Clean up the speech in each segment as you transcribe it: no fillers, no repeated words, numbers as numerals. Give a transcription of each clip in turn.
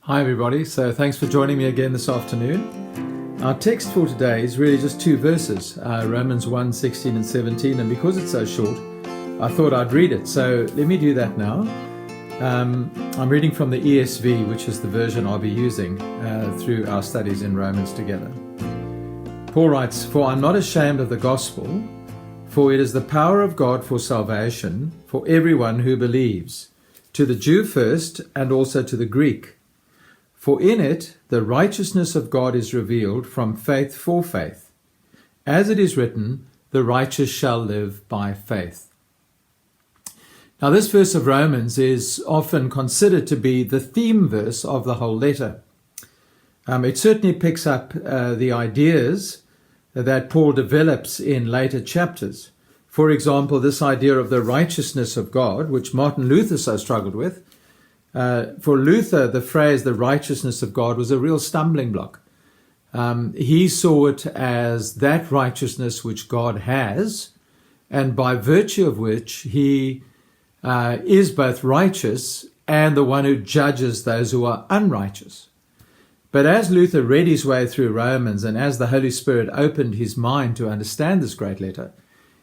Hi everybody, so thanks for joining me again this afternoon. Our text for today is really just two verses, Romans 1, 16 and 17, and because it's so short, I thought I'd read it. So let me do that now. I'm reading from the ESV, which is the version I'll be using through our studies in Romans together. Paul writes, "For I'm not ashamed of the gospel, for it is the power of God for salvation for everyone who believes, to the Jew first and also to the Greek. For in it the righteousness of God is revealed from faith for faith. As it is written, the righteous shall live by faith." Now this verse of Romans is often considered to be the theme verse of the whole letter. It certainly picks up the ideas that Paul develops in later chapters. For example, this idea of the righteousness of God, which Martin Luther so struggled with. For Luther, the phrase "the righteousness of God" was a real stumbling block. He saw it as that righteousness which God has, and by virtue of which he is both righteous and the one who judges those who are unrighteous. But as Luther read his way through Romans, and as the Holy Spirit opened his mind to understand this great letter,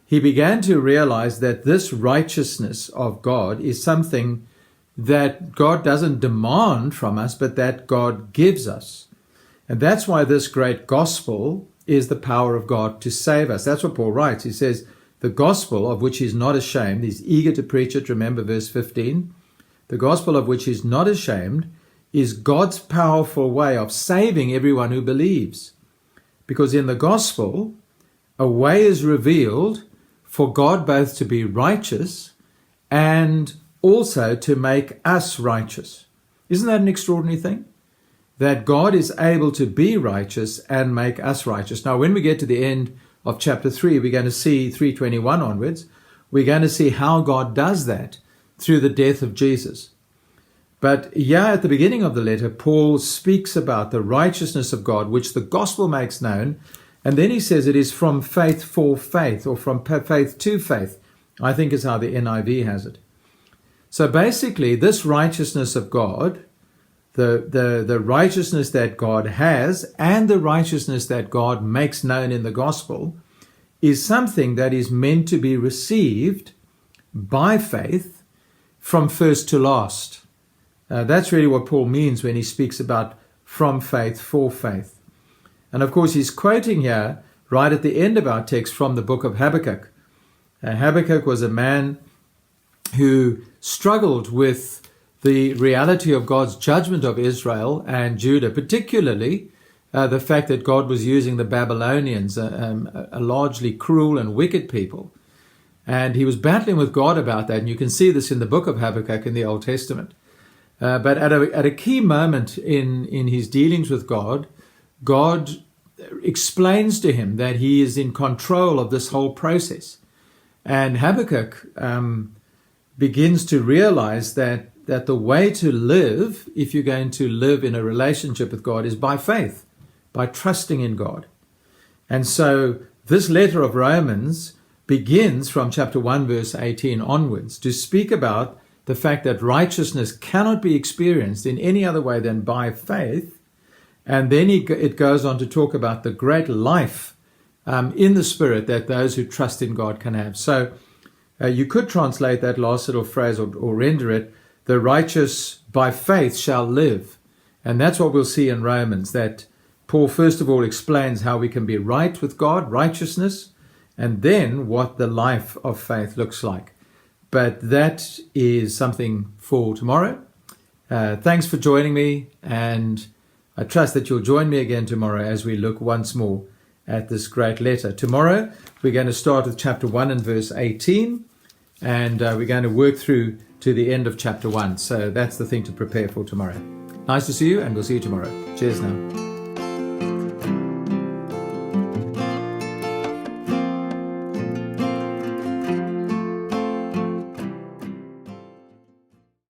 he began to realize that this righteousness of God is something that God doesn't demand from us, but that God gives us. And that's why this great gospel is the power of God to save us. That's what Paul writes. He says, the gospel of which he's not ashamed, he's eager to preach it. Remember verse 15. The gospel of which he's not ashamed is God's powerful way of saving everyone who believes. Because in the gospel, a way is revealed for God both to be righteous and also to make us righteous. Isn't that an extraordinary thing? That God is able to be righteous and make us righteous. Now, when we get to the end of chapter 3, we're going to see 3:21 onwards, we're going to see how God does that through the death of Jesus. But yeah, at the beginning of the letter, Paul speaks about the righteousness of God, which the gospel makes known. And then he says it is from faith for faith, or from faith to faith, I think is how the NIV has it. So basically, this righteousness of God, the righteousness that God has and the righteousness that God makes known in the gospel is something that is meant to be received by faith from first to last. That's really what Paul means when he speaks about from faith for faith. And of course, he's quoting here right at the end of our text from the book of Habakkuk. Habakkuk was a man who struggled with the reality of God's judgment of Israel and Judah, particularly the fact that God was using the Babylonians, a largely cruel and wicked people. And he was battling with God about that, and you can see this in the book of Habakkuk in the Old Testament. But at a key moment in his dealings with God, God explains to him that he is in control of this whole process. And Habakkuk begins to realize that the way to live, if you're going to live in a relationship with God, is by faith, by trusting in God. And so this letter of Romans begins from chapter 1, verse 18 onwards to speak about the fact that righteousness cannot be experienced in any other way than by faith. And then it goes on to talk about the great life in the Spirit that those who trust in God can have. So you could translate that last little phrase or render it, the righteous by faith shall live. And that's what we'll see in Romans, that Paul first of all explains how we can be right with God, righteousness, and then what the life of faith looks like. But that is something for tomorrow. Thanks for joining me, and I trust that you'll join me again tomorrow as we look once more at this great letter. Tomorrow, we're going to start with chapter 1 and verse 18, and we're going to work through to the end of chapter 1. So that's the thing to prepare for tomorrow. Nice to see you, and we'll see you tomorrow. Cheers now.